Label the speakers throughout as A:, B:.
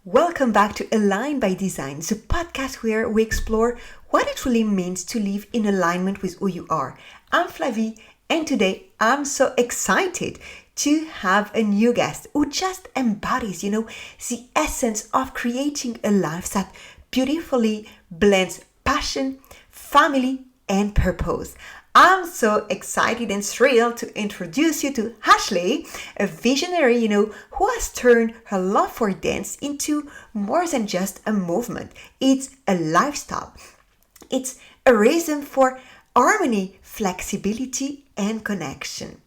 A: Welcome back to Align by Design, the podcast where we explore what it really means to live in alignment with who you are. I'm Flavie, and today I'm so excited to have a new guest who just embodies, the essence of creating a life that beautifully blends passion, family, and purpose. I'm so excited and thrilled to introduce you to Ashley, a visionary, who has turned her love for dance into more than just a movement. It's a lifestyle. It's a reason for harmony, flexibility, and connection.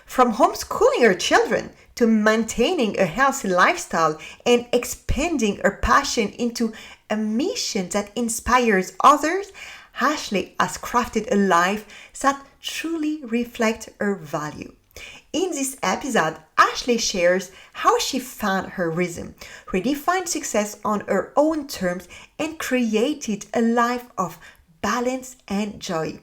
A: From homeschooling her children to maintaining a healthy lifestyle and expanding her passion into a mission that inspires others, Ashley has crafted a life that truly reflects her value. In this episode, Ashley shares how she found her rhythm, redefined success on her own terms, and created a life of balance and joy.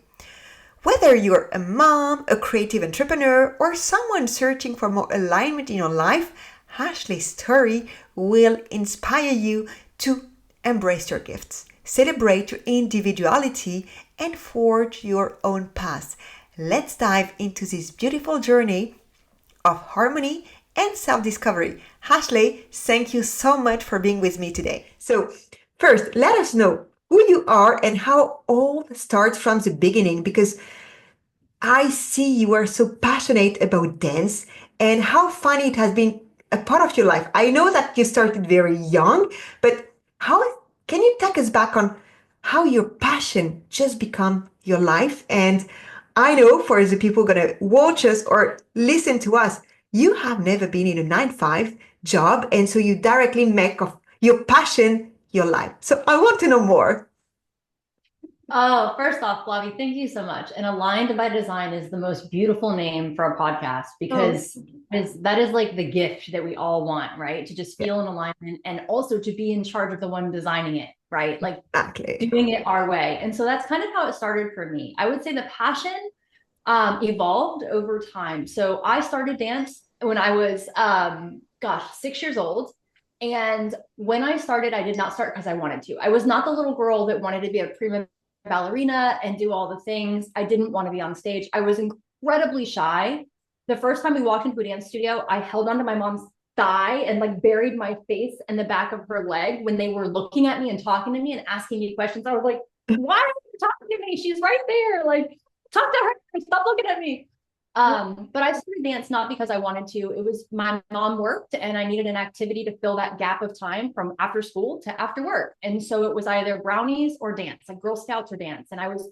A: Whether you're a mom, a creative entrepreneur, or someone searching for more alignment in your life, Ashley's story will inspire you to embrace your gifts, celebrate your individuality, and forge your own path. Let's dive into this beautiful journey of harmony and self-discovery. Ashley, thank you so much for being with me today. So, first, let us know who you are and how all starts from the beginning, because I see you are so passionate about dance and how funny it has been a part of your life. I know that you started very young, but how can you take us back on how your passion just become your life? And I know for the people gonna watch us or listen to us, you have never been in a 9 to 5 job, and so you directly make of your passion your life. So I want to know more.
B: Oh, first off, Flavie, thank you so much. And Aligned by Design is the most beautiful name for a podcast
A: Oh,
B: because that is like the gift that we all want, right? To just
A: yeah,
B: feel in alignment and also to be in charge of the one designing it, right? Like
A: exactly.
B: doing it our way. And so that's kind of how it started for me. I would say the passion evolved over time. So I started dance when I was, 6 years old. And when I started, I did not start because I wanted to. I was not the little girl that wanted to be a prima ballerina and do all the things. I didn't want to be on stage. I was incredibly shy. The first time we walked into a dance studio, I held onto my mom's thigh and like buried my face in the back of her leg when they were looking at me and talking to me and asking me questions. I was like, why are you talking to me? She's right there. Like, talk to her. Stop looking at me. But I started dance not because I wanted to. It was my mom worked and I needed an activity to fill that gap of time from after school to after work. And so it was either brownies or dance, like Girl Scouts or dance. And I was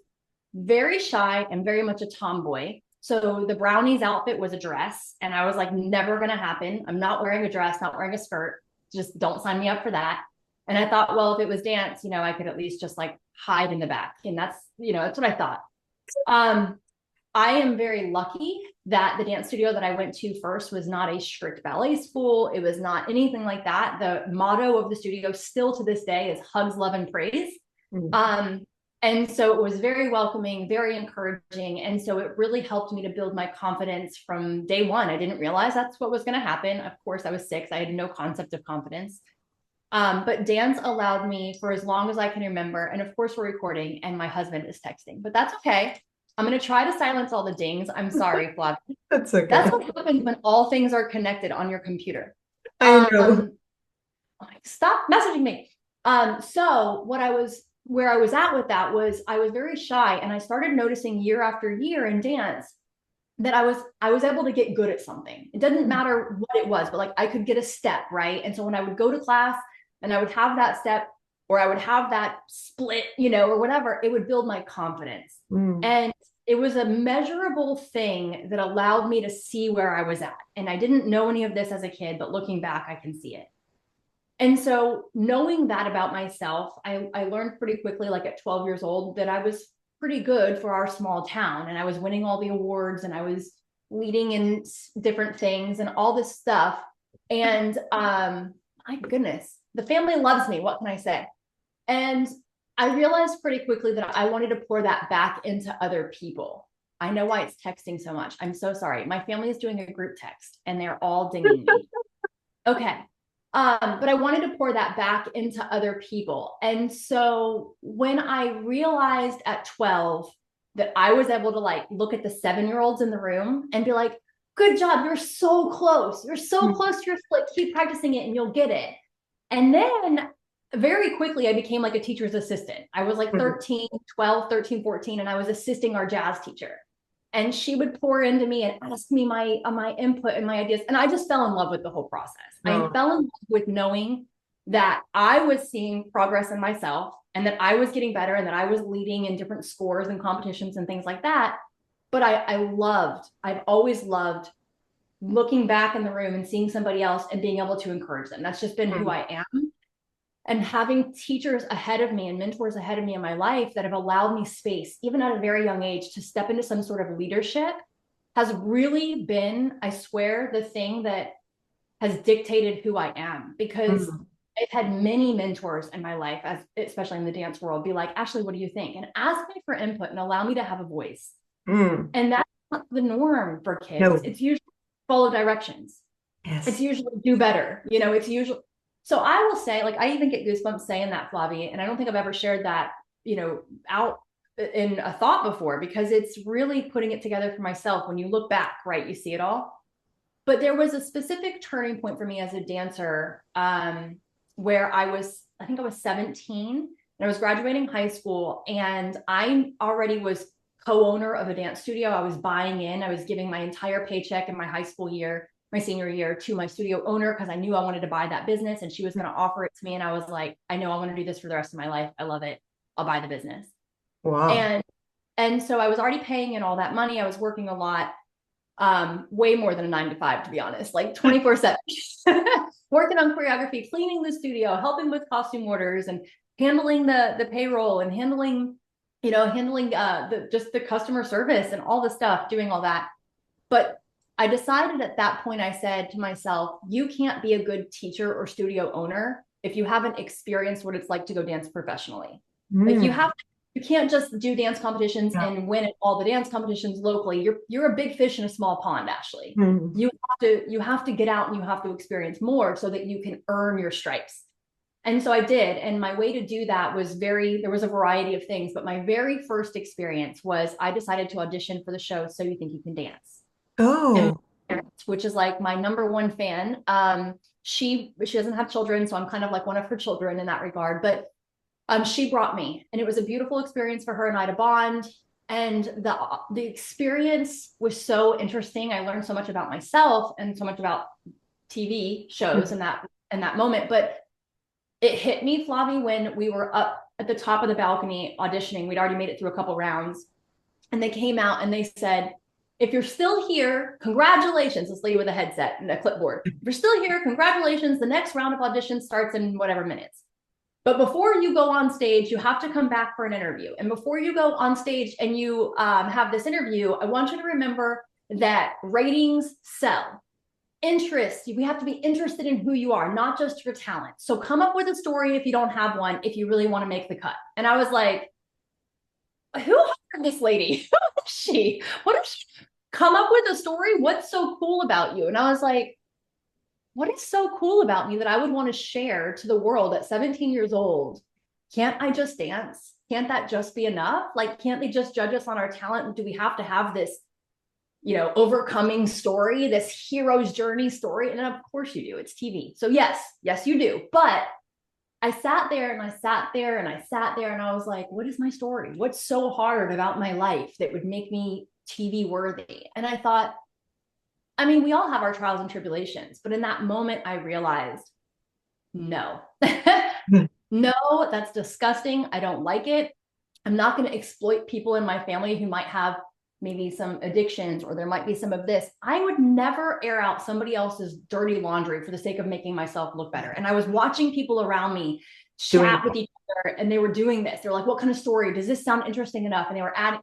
B: very shy and very much a tomboy. So the brownies outfit was a dress. And I was like, never going to happen. I'm not wearing a dress, not wearing a skirt. Just don't sign me up for that. And I thought, well, if it was dance, I could at least just like hide in the back. And that's what I thought. I am very lucky that the dance studio that I went to first was not a strict ballet school. It was not anything like that. The motto of the studio still to this day is hugs, love, and praise. Mm. And so it was very welcoming, very encouraging. And so it really helped me to build my confidence from day one. I didn't realize that's what was going to happen. Of course, I was 6. I had no concept of confidence. But dance allowed me for as long as I can remember. And of course, we're recording and my husband is texting, but that's okay. I'm going to try to silence all the dings. I'm sorry, Flav.
A: That's okay.
B: That's what happens when all things are connected on your computer.
A: I know.
B: Stop messaging me. So where I was at with that was I was very shy, and I started noticing year after year in dance that I was able to get good at something. It doesn't matter what it was, but like I could get a step, right? And so when I would go to class and I would have that step, or I would have that split, or whatever, it would build my confidence. And it was a measurable thing that allowed me to see where I was at. And I didn't know any of this as a kid, but looking back, I can see it. And so knowing that about myself, I learned pretty quickly, like at 12 years old, that I was pretty good for our small town. And I was winning all the awards and I was leading in different things and all this stuff. And my goodness, the family loves me. What can I say? And I realized pretty quickly that I wanted to pour that back into other people. I know why it's texting so much. I'm so sorry. My family is doing a group text and they're all dinging me. Okay. But I wanted to pour that back into other people. And so when I realized at 12 that I was able to like look at the 7-year-olds in the room and be like, good job, you're so close. You're so close to your split. Keep practicing it and you'll get it. And then very quickly, I became like a teacher's assistant. I was like 13, 12, 13, 14, and I was assisting our jazz teacher. And she would pour into me and ask me my input and my ideas. And I just fell in love with the whole process. I fell in love with knowing that I was seeing progress in myself and that I was getting better and that I was leading in different scores and competitions and things like that. But I've always loved looking back in the room and seeing somebody else and being able to encourage them. That's just been who I am. And having teachers ahead of me and mentors ahead of me in my life that have allowed me space, even at a very young age, to step into some sort of leadership has really been, I swear, the thing that has dictated who I am. Because I've had many mentors in my life, especially in the dance world, be like, Ashley, what do you think? And ask me for input and allow me to have a voice. And that's not the norm for kids.
A: No.
B: It's usually follow directions.
A: Yes.
B: It's usually do better. It's usually. So I will say, like, I even get goosebumps saying that, Flavie, and I don't think I've ever shared that, out in a thought before, because it's really putting it together for myself. When you look back, right, you see it all. But there was a specific turning point for me as a dancer, where I think I was 17 and I was graduating high school, and I already was co-owner of a dance studio. I was buying in, I was giving my entire paycheck in my high school year, my senior year, to my studio owner, because I knew I wanted to buy that business and she was going to offer it to me. And I was like, I know I want to do this for the rest of my life. I love it. I'll buy the business.
A: Wow.
B: And so I was already paying in all that money. I was working a lot, way more than a 9 to 5, to be honest, like 24/7, working on choreography, cleaning the studio, helping with costume orders and handling the payroll and handling the customer service and all the stuff, doing all that. But I decided at that point, I said to myself, you can't be a good teacher or studio owner if you haven't experienced what it's like to go dance professionally. Like you can't just do dance competitions and win at all the dance competitions locally. You're a big fish in a small pond, Ashley. You have to get out and you have to experience more so that you can earn your stripes. And so I did. And my way to do that was there was a variety of things, but my very first experience was I decided to audition for the show So You Think You Can Dance.
A: Oh.
B: And which is like my number one fan. She doesn't have children, so I'm kind of like one of her children in that regard. But she brought me, and it was a beautiful experience for her and I to bond. And the experience was so interesting. I learned so much about myself and so much about TV shows in that moment. But it hit me, Flavie, when we were up at the top of the balcony auditioning. We'd already made it through a couple rounds, and they came out and they said, if you're still here, congratulations. This lady with a headset and a clipboard. If you're still here, congratulations. The next round of auditions starts in whatever minutes. But before you go on stage, you have to come back for an interview. And before you go on stage and you have this interview, I want you to remember that ratings sell. Interest, we have to be interested in who you are, not just your talent. So come up with a story if you don't have one, if you really want to make the cut. And I was like, who hired this lady? Who is she? What if she come up with a story? What's so cool about you? And I was like, what is so cool about me that I would want to share to the world at 17 years old? Can't I just dance? Can't that just be enough? Like, can't they just judge us on our talent? Do we have to have this, overcoming story, this hero's journey story? And of course you do. It's TV. So yes, you do. But I sat there and I sat there and I sat there and I was like, what is my story? What's so hard about my life that would make me TV worthy? And I thought, we all have our trials and tribulations, but in that moment, I realized, no, no, that's disgusting. I don't like it. I'm not going to exploit people in my family who might have maybe some addictions, or there might be some of this. I would never air out somebody else's dirty laundry for the sake of making myself look better. And I was watching people around me chat with each other, and they were doing this. They're like, what kind of story? Does this sound interesting enough? And they were adding.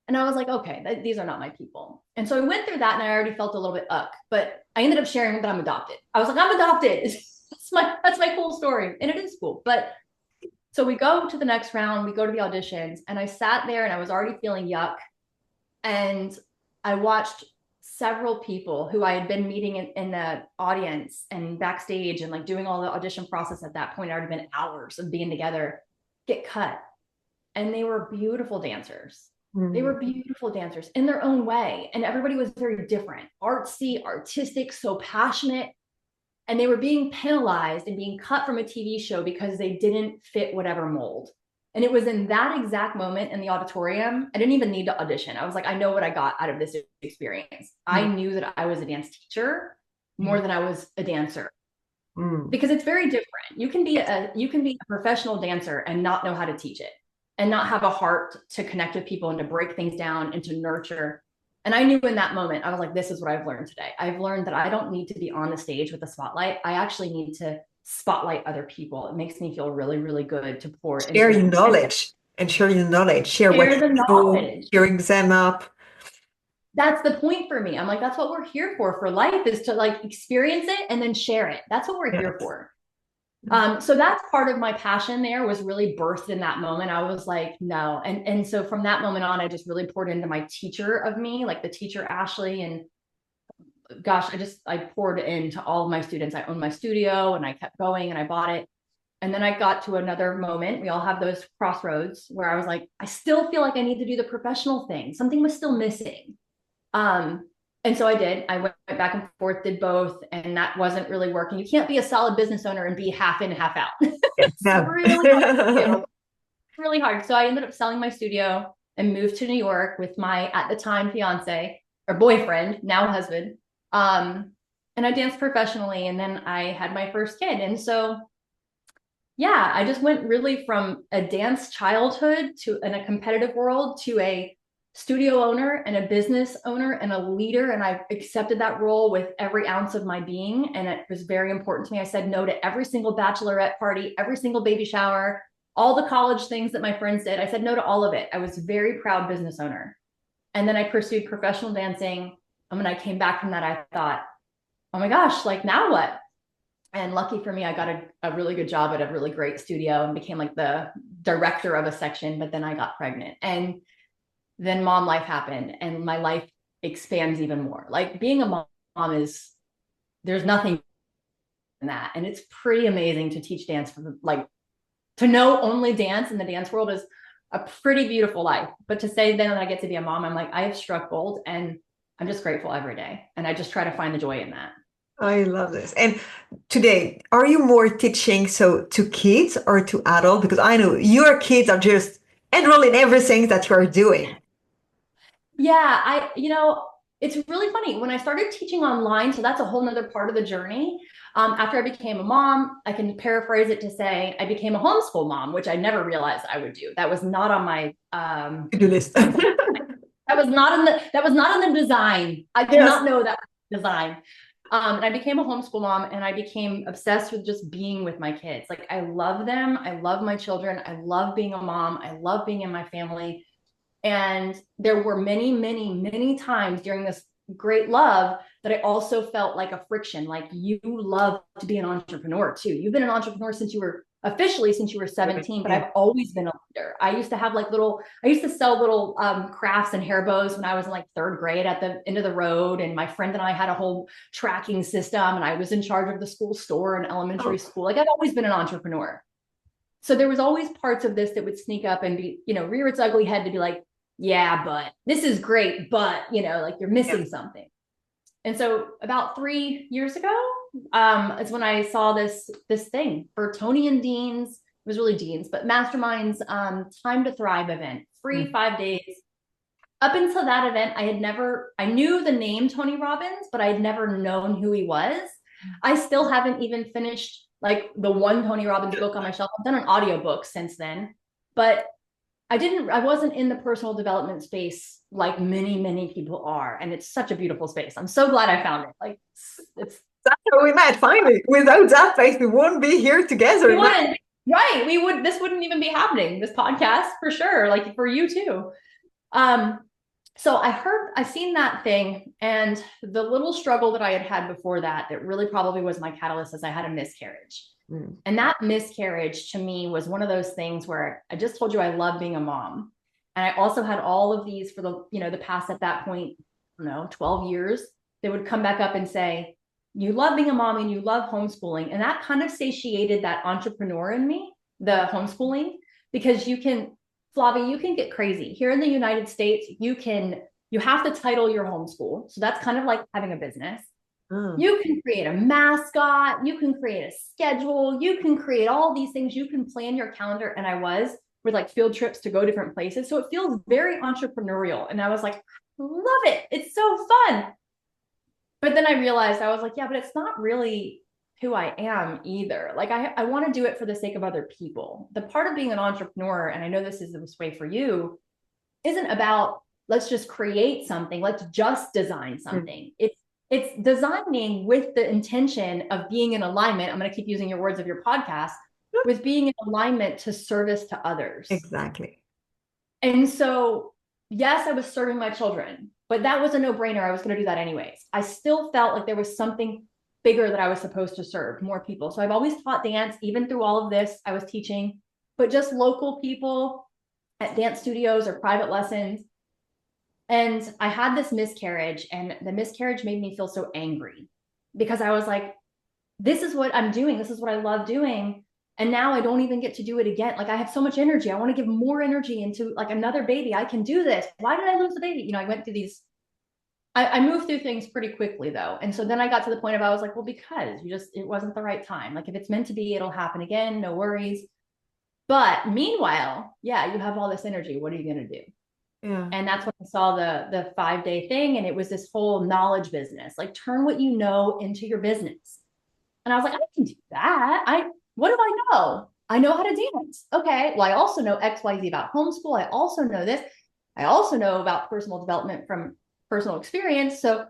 B: And I was like, okay, these are not my people. And so I went through that, and I already felt a little bit but I ended up sharing that I'm adopted. I was like, I'm adopted. That's my cool story. And it is cool. But So we go to the next round, we go to the auditions, and I sat there and I was already feeling yuck. And I watched several people who I had been meeting in the audience and backstage and like doing all the audition process at that point. It had already been hours of being together, get cut. And they were beautiful dancers. They were beautiful dancers in their own way. And everybody was very different, artsy, artistic, so passionate. And they were being penalized and being cut from a TV show because they didn't fit whatever mold. And it was in that exact moment in the auditorium, I didn't even need to audition. I was like, I know what I got out of this experience. I knew that I was a dance teacher more than I was a dancer. Because it's very different. You can be a professional dancer and not know how to teach it and not have a heart to connect with people and to break things down and to nurture. And I knew in that moment, I was like, this is what I've learned today. I've learned that I don't need to be on the stage with the spotlight. I actually need to spotlight other people. It makes me feel really, really good to pour
A: Share
B: into
A: your knowledge and share your knowledge. Share what
B: the
A: you know,
B: knowledge.
A: your exam up.
B: That's the point for me. I'm like, that's what we're here for life, is to like experience it and then share it. That's what we're here for. So that's part of my passion there, was really birthed in that moment. I was like, no. And so from that moment on, I just really poured into my teacher of me, like the teacher, Ashley. And gosh, I poured into all of my students. I owned my studio and I kept going and I bought it. And then I got to another moment. We all have those crossroads where I was like, I still feel like I need to do the professional thing. Something was still missing. And so I did. I went back and forth, did both, and that wasn't really working. You can't be a solid business owner and be half in, half out. It's really hard. Really hard. So I ended up selling my studio and moved to New York with my, at the time, fiance or boyfriend, now husband. And I danced professionally, and then I had my first kid. And so, yeah, I just went really from a dance childhood to in a competitive world to a studio owner and a business owner and a leader. And I accepted that role with every ounce of my being. And it was very important to me. I said no to every single bachelorette party, every single baby shower, all the college things that my friends did. I said no to all of it. I was a very proud business owner. And then I pursued professional dancing. And when I came back from that, I thought, oh my gosh, like now what? And lucky for me, I got a really good job at a really great studio and became like the director of a section. But then I got pregnant, and then mom life happened, and my life expands even more. Like being a mom is, there's nothing in that. And it's pretty amazing to teach dance for like, to know only dance in the dance world is a pretty beautiful life. But to say then that I get to be a mom, I'm like, I have struck gold, and I'm just grateful every day. And I just try to find the joy in that.
A: I love this. And today, are you more teaching so to kids or to adults? Because I know your kids are just enrolled in everything that you are doing.
B: Yeah, it's really funny. When I started teaching online, so that's a whole nother part of the journey. After I became a mom, I can paraphrase it to say I became a homeschool mom, which I never realized I would do. That was not on my
A: To-do list.
B: that was not in the design. I did not know that design. And I became a homeschool mom, and I became obsessed with just being with my kids. Like I love them. I love my children. I love being a mom. I love being in my family. And there were many, many, many times during this great love that I also felt like a friction. Like you love to be an entrepreneur too. You've been an entrepreneur since you were 17, but I've always been a leader. I used to sell little crafts and hair bows when I was in like third grade at the end of the road. And my friend and I had a whole tracking system, and I was in charge of the school store in elementary school. Like I've always been an entrepreneur. So there was always parts of this that would sneak up and be, rear its ugly head to be like, yeah, but this is great, but like you're missing something. And so about 3 years ago, is when I saw this thing for Tony and Dean's. It was really Dean's, but Mastermind's Time to Thrive event, free 5 days. Up until that event, I knew the name Tony Robbins, but I had never known who he was. I still haven't even finished like the one Tony Robbins book on my shelf. I've done an audiobook since then, but I wasn't in the personal development space like many, many people are. And it's such a beautiful space. I'm so glad I found it. Like that's
A: how we met finally. Without that space, we wouldn't be here together.
B: Right. This wouldn't even be happening. This podcast for sure. Like for you too. So I seen that thing, and the little struggle that I had before that really probably was my catalyst, as I had a miscarriage.
A: Mm.
B: And that miscarriage to me was one of those things where I just told you I love being a mom. And I also had all of these for the past at that point, 12 years. They would come back up and say, you love being a mom and you love homeschooling. And that kind of satiated that entrepreneur in me, the homeschooling, because Flavia, you can get crazy. Here in the United States, you have to title your homeschool. So that's kind of like having a business. You can create a mascot, you can create a schedule, you can create all these things, you can plan your calendar. And I was with like field trips to go different places. So it feels very entrepreneurial. And I was like, love it. It's so fun. But then I realized, I was like, yeah, but it's not really who I am either. Like I want to do it for the sake of other people. The part of being an entrepreneur, and I know this is this way for you, isn't about let's just create something, let's just design something. It's designing with the intention of being in alignment. I'm going to keep using your words of your podcast, with being in alignment to service to others.
A: Exactly.
B: And so, yes, I was serving my children, but that was a no-brainer. I was going to do that anyways. I still felt like there was something bigger that I was supposed to serve, more people. So I've always taught dance, even through all of this, I was teaching, but just local people at dance studios or private lessons. And I had this miscarriage, and the miscarriage made me feel so angry because I was like, this is what I'm doing. This is what I love doing. And now I don't even get to do it again. Like I have so much energy. I want to give more energy into like another baby. I can do this. Why did I lose the baby? I went through these, I moved through things pretty quickly though. And so then I got to the point of, I was like, well, because it wasn't the right time. Like if it's meant to be, it'll happen again. No worries. But meanwhile, yeah, you have all this energy. What are you going to do?
A: Yeah.
B: And that's when I saw the 5-day thing. And it was this whole knowledge business, like turn what you know into your business. And I was like, I can do that. What do I know? I know how to dance. Okay. Well, I also know XYZ about homeschool. I also know this. I also know about personal development from personal experience. So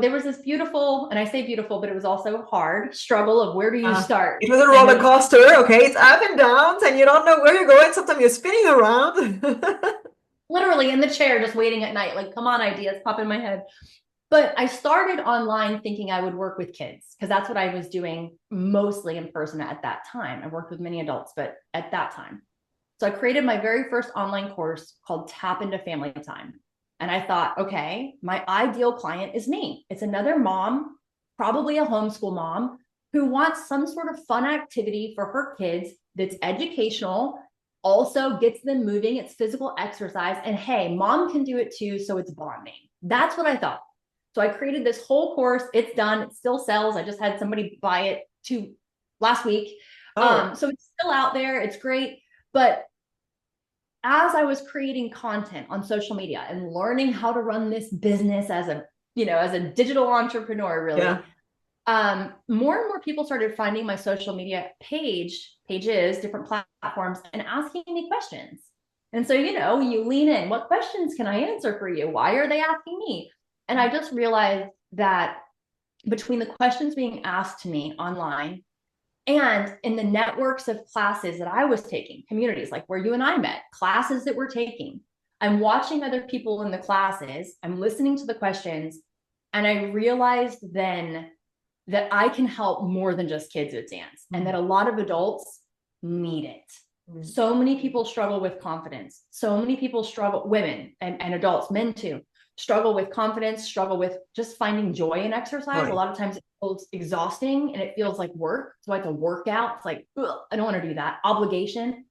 B: there was this beautiful, and I say beautiful, but it was also hard struggle of where do you start?
A: It was a roller coaster. Okay. It's up and downs and you don't know where you're going. Sometimes you're spinning around.
B: Literally in the chair, just waiting at night, like, come on, ideas pop in my head. But I started online thinking I would work with kids because that's what I was doing mostly in person at that time. I worked with many adults, but at that time. So I created my very first online course called Tap into Family Time. And I thought, okay, my ideal client is me. It's another mom, probably a homeschool mom, who wants some sort of fun activity for her kids that's educational, also gets them moving, it's physical exercise, and hey, mom can do it too, so it's bonding. That's what I thought. So I created this whole course. It's done. It still sells. I just had somebody buy it last week. So it's still out there. It's great. But as I was creating content on social media and learning how to run this business as a digital entrepreneur, really, more and more people started finding my social media pages, different platforms, and asking me questions. And so, you lean in. What questions can I answer for you? Why are they asking me? And I just realized that between the questions being asked to me online and in the networks of classes that I was taking, communities like where you and I met, classes that we're taking, I'm watching other people in the classes, I'm listening to the questions, and I realized then that I can help more than just kids with dance, and that a lot of adults need it. So many people struggle with confidence. So many people struggle, women and adults, men too, struggle with confidence, struggle with just finding joy in exercise. Right. A lot of times it feels exhausting and it feels like work. So I have to work out. It's like, I don't want to do that. Obligation.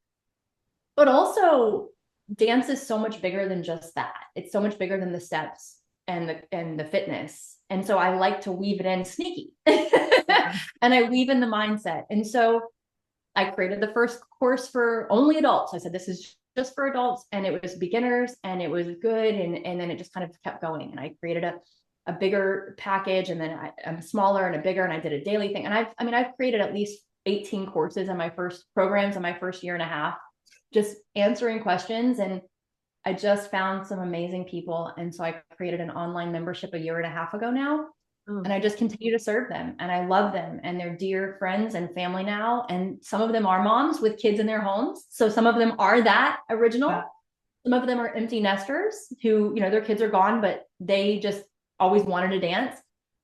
B: But also dance is so much bigger than just that. It's so much bigger than the steps and the fitness. And so I like to weave it in sneaky and I weave in the mindset. And so I created the first course for only adults. I said, this is just for adults, and it was beginners, and it was good. And then it just kind of kept going. And I created a bigger package, and then I'm smaller and a bigger, and I did a daily thing. And I've created at least 18 courses in my first programs in my first year and a half, just answering questions. And I just found some amazing people. And so I created an online membership a year and a half ago now. And I just continue to serve them, and I love them, and they're dear friends and family now. And some of them are moms with kids in their homes. So some of them are that original. Yeah. Some of them are empty nesters who, their kids are gone, but they just always wanted to dance.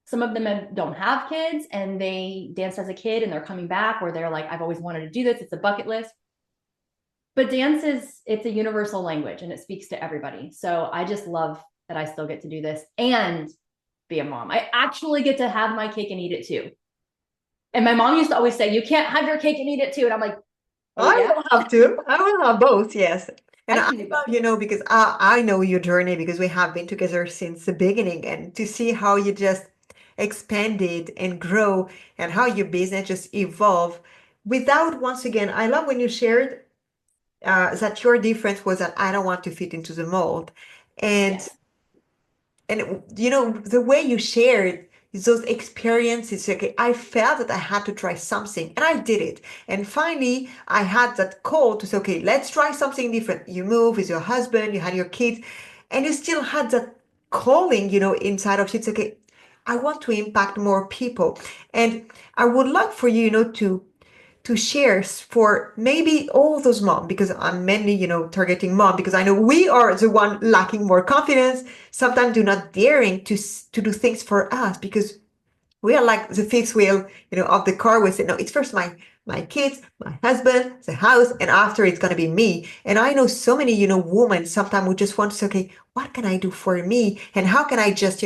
B: Some of them don't have kids and they danced as a kid and they're coming back, or they're like, I've always wanted to do this. It's a bucket list. But dance it's a universal language and it speaks to everybody. So I just love that I still get to do this and be a mom. I actually get to have my cake and eat it too. And my mom used to always say, you can't have your cake and eat it too. And I'm like, oh
A: I
B: yeah,
A: will have to. I will have both, yes. And
B: I
A: I
B: can do
A: love,
B: both.
A: because I know your journey because we have been together since the beginning and to see how you just expanded and grow and how your business just evolve without, once again, I love when you shared that your difference was that I don't want to fit into the mold. And
B: Yes.
A: the way you shared those experiences, okay, I felt that I had to try something and I did it. And finally, I had that call to say, okay, let's try something different. You move with your husband, you had your kids, and you still had that calling, inside of you. It's okay, I want to impact more people. And I would like for you, to share for maybe all those mom, because I'm mainly, targeting mom, because I know we are the one lacking more confidence, sometimes do not daring to do things for us because we are like the fifth wheel, of the car. We say, no, it's first my kids, my husband, the house, and after it's gonna be me. And I know so many, women sometimes we just want to say, okay, what can I do for me? And how can I just,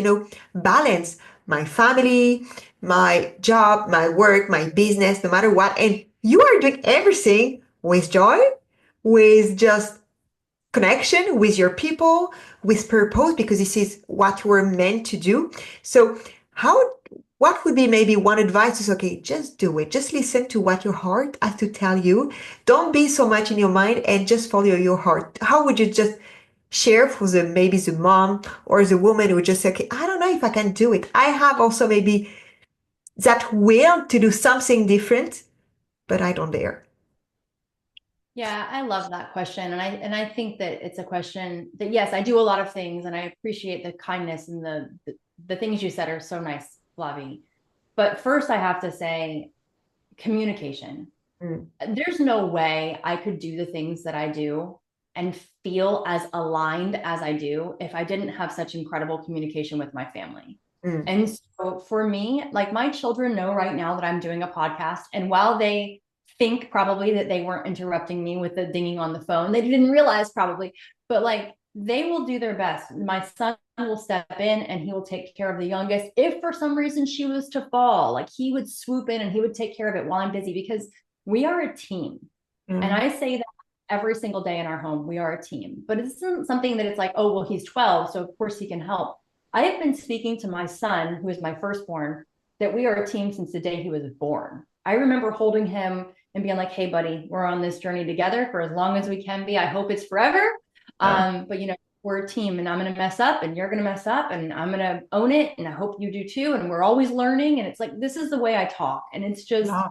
A: balance my family, my job, my work, my business, no matter what. And you are doing everything with joy, with just connection with your people, with purpose, because this is what you were meant to do. So how what would be maybe one advice is, okay, just do it. Just listen to what your heart has to tell you. Don't be so much in your mind and just follow your heart. How would you just share for the maybe the mom or the woman who just say, okay, I don't know if I can do it. I have also maybe that will to do something different, but I don't dare.
B: Yeah, I love that question. And I think that it's a question that, yes, I do a lot of things and I appreciate the kindness and the things you said are so nice, Flavi. But first I have to say communication.
A: Mm,
B: There's no way I could do the things that I do and feel as aligned as I do if I didn't have such incredible communication with my family.
A: mm,
B: And so for me, like my children know right now that I'm doing a podcast. And while they think probably that they weren't interrupting me with the dinging on the phone, they didn't realize probably, but like they will do their best. My son will step in and he will take care of the youngest. If for some reason she was to fall, like he would swoop in and he would take care of it while I'm busy because we are a team. And
A: mm,
B: I say that every single day in our home, we are a team. But it isn't something that it's like, oh, well, he's 12, so of course he can help. I have been speaking to my son, who is my firstborn, that we are a team since the day he was born. I remember holding him and being like, hey, buddy, we're on this journey together for as long as we can be. I hope it's forever.
A: uh,
B: But, we're a team and I'm going to mess up and you're going to mess up and I'm going to own it. And I hope you do too. And we're always learning. And it's like, this is the way I talk. And it's just,
A: yeah.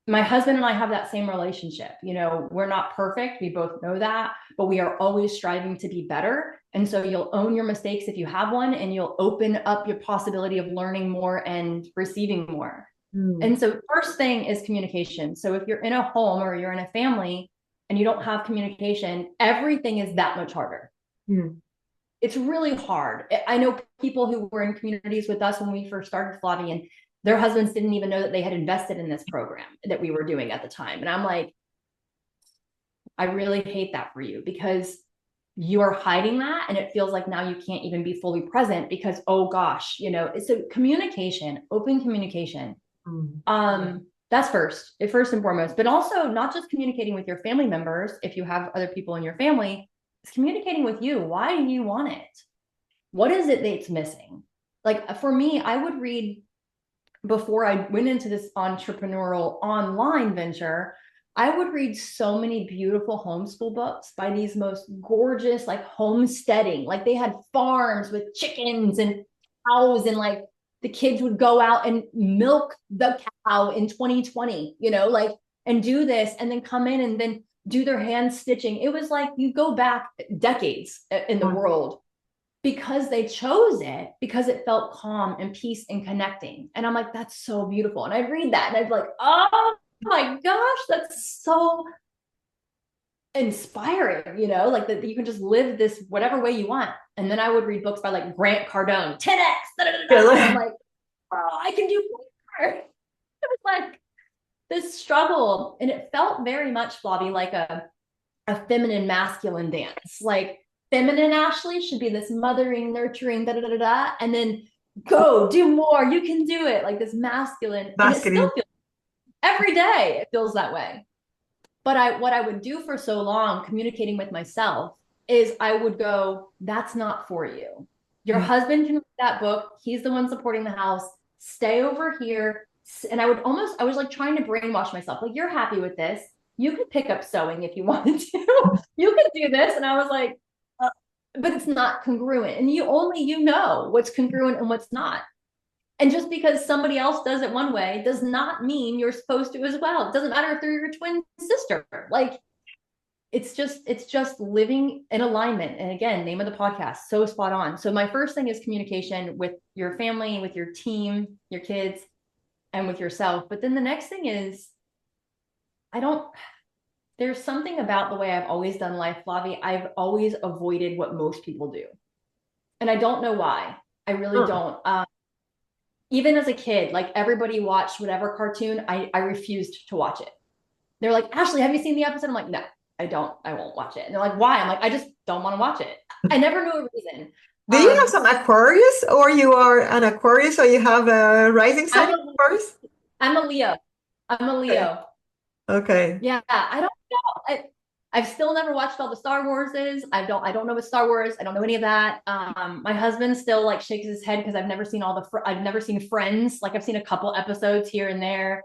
B: my husband and I have that same relationship. We're not perfect. We both know that, but we are always striving to be better. And so you'll own your mistakes if you have one, and you'll open up your possibility of learning more and receiving more.
A: Mm,
B: And so first thing is communication. So if you're in a home or you're in a family and you don't have communication, everything is that much harder.
A: mm,
B: It's really hard. I know people who were in communities with us when we first started Flavi, and their husbands didn't even know that they had invested in this program that we were doing at the time. And I'm like, I really hate that for you because you are hiding that. And it feels like now you can't even be fully present because, oh gosh, so communication, open communication.
A: mm,
B: That's first and foremost, but also not just communicating with your family members. If you have other people in your family, it's communicating with you. Why do you want it? What is it that's missing? Like for me, I would read before I went into this entrepreneurial online venture. I would read so many beautiful homeschool books by these most gorgeous, like homesteading, like they had farms with chickens and cows, and like the kids would go out and milk the cow in 2020, like, and do this and then come in and then do their hand stitching. It was like you go back decades in the
A: uh,
B: world because they chose it because it felt calm and peace and connecting. And I'm like, that's so beautiful. And I'd read that and I'd be like, oh my gosh, that's so inspiring, like that you can just live this whatever way you want. And then I would read books by like Grant Cardone, 10x, da, da, da,
A: Yeah,
B: da. And I'm
A: like-
B: like, oh, I can do more. It was like this struggle. And it felt very much, Flavie, like a feminine masculine dance. Like feminine Ashley should be this mothering, nurturing, da da da da, and then go do more. You can do it. Like this masculine, and it still
A: masculine.
B: feels every day. It feels that way. But what I would do for so long, communicating with myself, is I would go, "That's not for you. Your
A: Yeah.
B: husband can read that book. He's the one supporting the house. Stay over here." And I was like trying to brainwash myself. Like, you're happy with this. You could pick up sewing if you wanted to. You could do this. And I was like, but it's not congruent. And you know what's congruent and what's not. And just because somebody else does it one way does not mean you're supposed to as well. It doesn't matter if they're your twin sister. Like, it's just living in alignment. And again, name of the podcast, so spot on. So my first thing is communication with your family, with your team, your kids, and with yourself. But then the next thing is, there's something about the way I've always done life, Flavie. I've always avoided what most people do. And I don't know why. I really don't. Even as a kid, like everybody watched whatever cartoon, I refused to watch it. They're like, Ashley, have you seen the episode? I'm like, no, I don't. I won't watch it. And they're like, why? I'm like, I just don't want to watch it. I never knew a reason.
A: Do you have some Aquarius, or you are an Aquarius, or you have a rising sign in Aquarius?
B: I'm a Leo. I'm a
A: Okay.
B: Leo.
A: Okay.
B: Yeah, I don't know. I've still never watched all the Star Warses. I don't know what Star Wars. I don't know any of that. My husband still like shakes his head because I've never seen I've never seen Friends. Like I've seen a couple episodes here and there.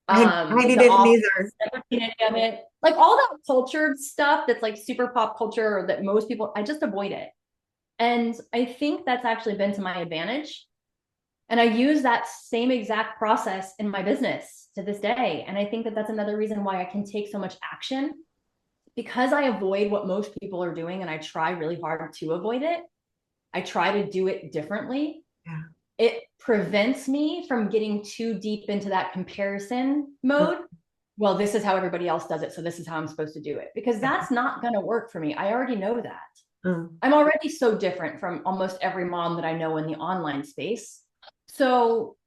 A: I
B: The
A: didn't
B: Office,
A: either.
B: never seen any of it. Like all that cultured stuff that's like super pop culture or that most people, I just avoid it. And I think that's actually been to my advantage. And I use that same exact process in my business to this day. And I think that that's another reason why I can take so much action, because I avoid what most people are doing and I try really hard to avoid it. I try to do it differently.
A: Yeah.
B: It prevents me from getting too deep into that comparison mode. Well, this is how everybody else does it, so this is how I'm supposed to do it, because that's not going to work for me. I already know that. I'm already so different from almost every mom that I know in the online space. So,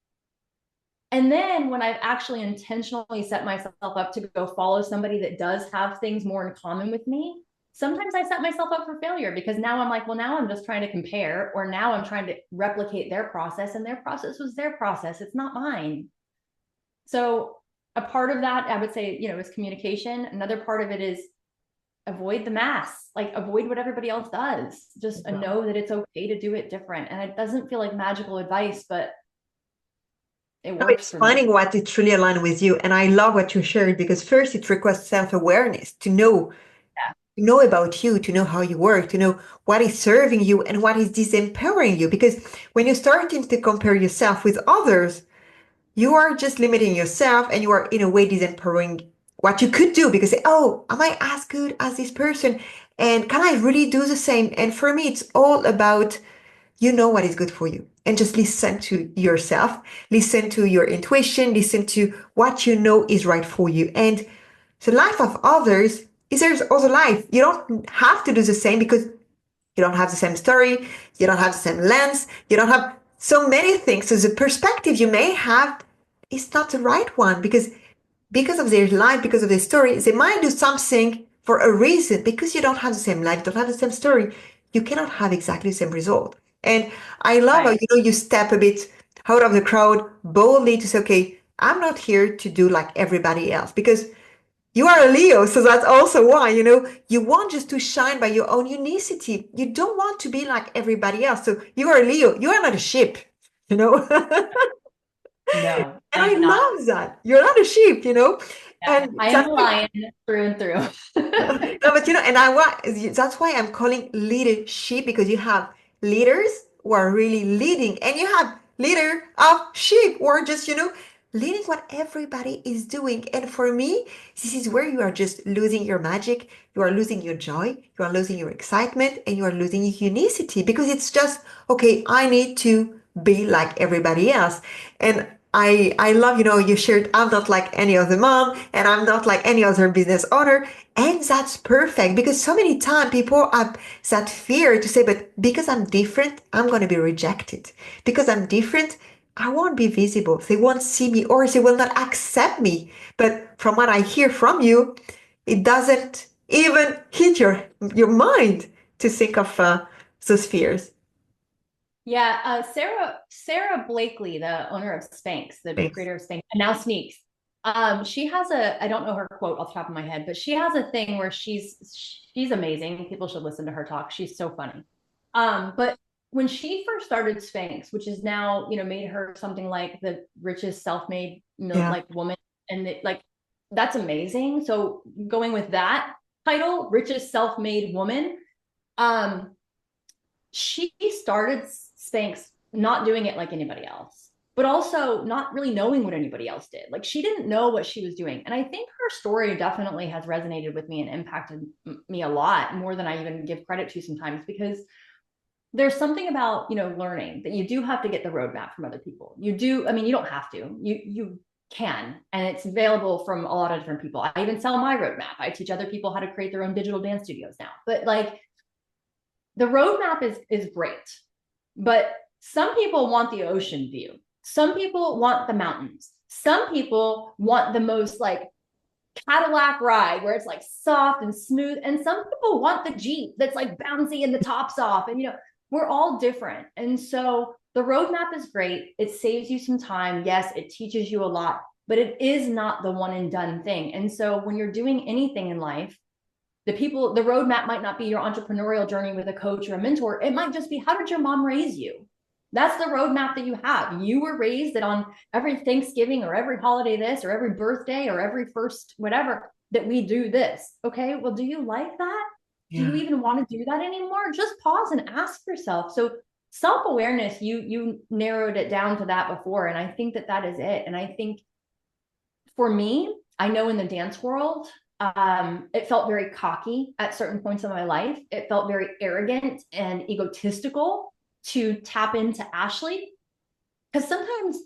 B: and then when I've actually intentionally set myself up to go follow somebody that does have things more in common with me, sometimes I set myself up for failure, because now I'm like, well, now I'm just trying to compare, or now I'm trying to replicate their process, and their process was their process. It's not mine. So a part of that, I would say, is communication. Another part of it is avoid the mass, like avoid what everybody else does. Just know that it's okay to do it different. And it doesn't feel like magical advice, but it
A: No,
B: works
A: it's
B: for
A: finding
B: me.
A: what it truly aligns with you. And I love what you shared, because first it requires self-awareness to know about you, to know how you work, to know what is serving you and what is disempowering you. Because when you're starting to compare yourself with others, you are just limiting yourself, and you are in a way disempowering what you could do, because, oh, am I as good as this person? And can I really do the same? And for me, it's all about, you know what is good for you, and just listen to yourself, listen to your intuition, listen to what you know is right for you. And the life of others is their other life. You don't have to do the same, because you don't have the same story, you don't have the same lens, you don't have so many things. So the perspective you may have is not the right one, because of their life, because of their story. They might do something for a reason. Because you don't have the same life, don't have the same story, you cannot have exactly the same result. And I love how,
B: Right.
A: you step a bit out of the crowd boldly to say, okay, I'm not here to do like everybody else, because you are a Leo. So that's also why, you want just to shine by your own unicity. You don't want to be like everybody else. So you are a Leo. You are not a sheep, you know?
B: No,
A: And
B: I
A: I
B: am not.
A: love that. You're not a sheep,
B: Yeah,
A: and
B: I am
A: that's
B: a
A: why,
B: lion through and through.
A: no, but and that's why I'm calling leadership, because you have leaders who are really leading, and you have leader of sheep who are just, leading what everybody is doing. And for me, this is where you are just losing your magic, you are losing your joy, you are losing your excitement, and you are losing your unicity, because it's just, okay, I need to be like everybody else. And I love, you shared, I'm not like any other mom and I'm not like any other business owner. And that's perfect because so many times people have that fear to say, but because I'm different, I'm going to be rejected. Because I'm different, I won't be visible. They won't see me or they will not accept me. But from what I hear from you, it doesn't even hit your mind to think of those fears.
B: Yeah, Sarah Blakely, the owner of Spanx, the
A: Thanks.
B: creator of Spanx, and now Sneaks. She has I don't know her quote off the top of my head, but she has a thing where she's amazing. People should listen to her talk. She's so funny. But when she first started Spanx, which is now, made her something like the richest self-made,
A: Yeah.
B: like woman, and like that's amazing. So going with that title, richest self-made woman, um, she started Spanx not doing it like anybody else, but also not really knowing what anybody else did. Like she didn't know what she was doing. And I think her story definitely has resonated with me and impacted me a lot more than I even give credit to sometimes, because there's something about, learning that you do have to get the roadmap from other people. You do. I mean, you don't have to, you can, and it's available from a lot of different people. I even sell my roadmap. I teach other people how to create their own digital dance studios now, but like the roadmap is great, but some people want the ocean view. Some people want the mountains. Some people want the most like Cadillac ride where it's like soft and smooth. And some people want the Jeep that's like bouncy and the top's off. And, we're all different. And so the roadmap is great. It saves you some time. Yes, it teaches you a lot, but it is not the one and done thing. And so when you're doing anything in life, the roadmap might not be your entrepreneurial journey with a coach or a mentor. It might just be, how did your mom raise you? That's the roadmap that you have. You were raised that on every Thanksgiving or every holiday this or every birthday or every first whatever that we do this. Okay, well, do you like that? Do you
A: Yeah.
B: even want to do that anymore? Just pause and ask yourself. So self-awareness, you narrowed it down to that before, and I think that is it. And I think for me, I know in the dance world, it felt very cocky at certain points in my life. It felt very arrogant and egotistical to tap into Ashley. Because sometimes,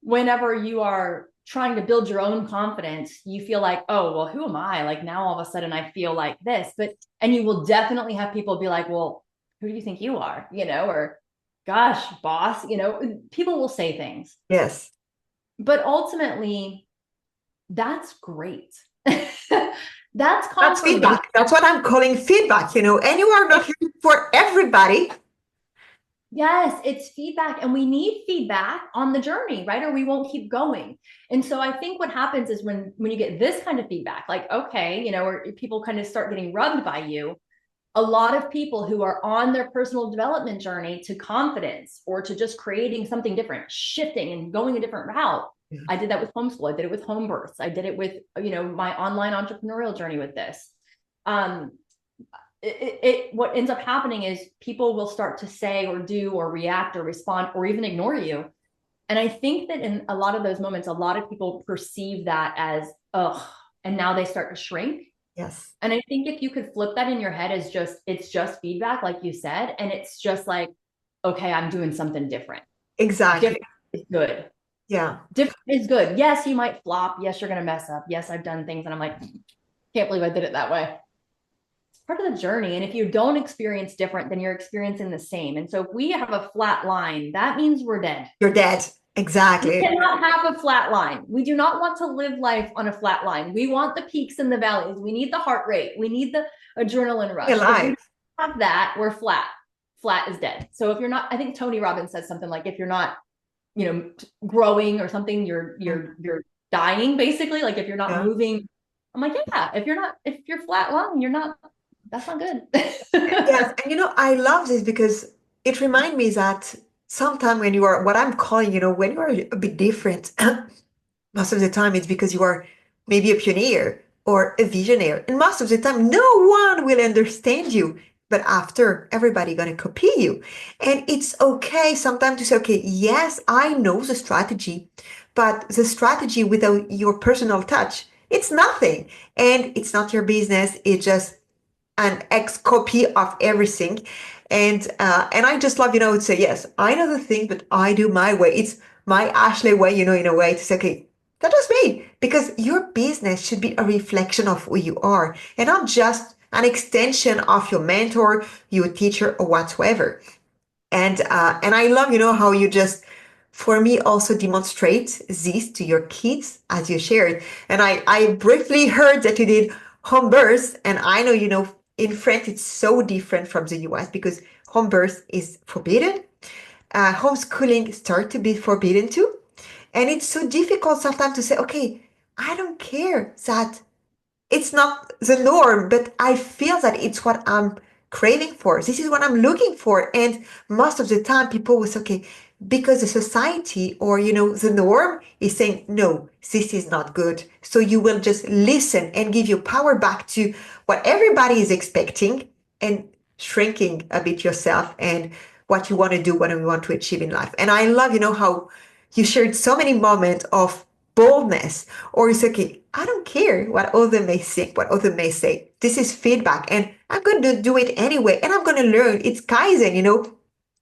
B: whenever you are trying to build your own confidence, you feel like, oh, well, who am I? Like now all of a sudden I feel like this. And you will definitely have people be like, well, who do you think you are? Or gosh, boss, people will say things.
A: Yes.
B: But ultimately, that's great. That's
A: That's
B: confirmation.
A: feedback. That's what I'm calling feedback, and you are not here for everybody.
B: Yes, it's feedback, and we need feedback on the journey, right? Or we won't keep going. And so I think what happens is when you get this kind of feedback, like, okay, or people kind of start getting rubbed by you, a lot of people who are on their personal development journey to confidence or to just creating something different, shifting and going a different route.
A: Yeah.
B: I did that with homeschool. I did it with home births. I did it with, my online entrepreneurial journey with this. What ends up happening is people will start to say or do or react or respond or even ignore you. And I think that in a lot of those moments, a lot of people perceive that as, oh, and now they start to shrink.
A: Yes.
B: And I think if you could flip that in your head as it's just feedback, like you said, and it's just like, okay, I'm doing something different.
A: Exactly.
B: Different is good.
A: Yeah.
B: Different is good. Yes, you might flop. Yes, you're going to mess up. Yes, I've done things and I'm like, can't believe I did it that way. It's part of the journey. And if you don't experience different, then you're experiencing the same. And so if we have a flat line, that means we're dead.
A: You're dead.
B: We
A: Exactly.
B: cannot have a flat line. We do not want to live life on a flat line. We want the peaks and the valleys. We need the heart rate. We need the adrenaline rush. If we
A: Alive.
B: don't have that, we're flat. Flat is dead. So if you're not, I think Tony Robbins says something like, if you're not, growing or something, you're dying basically. Like if you're not
A: Yeah.
B: moving, I'm like, yeah, if you're flat line, you're not, that's not good.
A: Yes. And I love this because it reminds me that sometimes when you are what I'm calling, when you are a bit different, most of the time it's because you are maybe a pioneer or a visionary. And most of the time, no one will understand you. But after, everybody gonna copy you. And it's okay sometimes to say, okay, yes, I know the strategy, but the strategy without your personal touch, it's nothing. And it's not your business. It's just an X copy of everything. And I just love, to say, yes, I know the thing, but I do my way. It's my Ashley way, in a way to say, okay, that was me. Because your business should be a reflection of who you are and not just an extension of your mentor, your teacher, or whatsoever. And I love, how you just, for me, also demonstrate this to your kids as you shared. And I briefly heard that you did home birth, and I know, in France it's so different from the US because home birth is forbidden. Homeschooling start to be forbidden too, and it's so difficult sometimes to say, okay, I don't care that it's not the norm, but I feel that it's what I'm craving for. This is what I'm looking for. And most of the time, people will say, okay, because the society or, the norm is saying, no, this is not good. So you will just listen and give your power back to what everybody is expecting and shrinking a bit yourself and what you want to do, what you want to achieve in life. And I love, how you shared so many moments of boldness, or you say, okay, I don't care what other may think, what other may say. This is feedback, and I'm going to do it anyway, and I'm going to learn. It's Kaizen,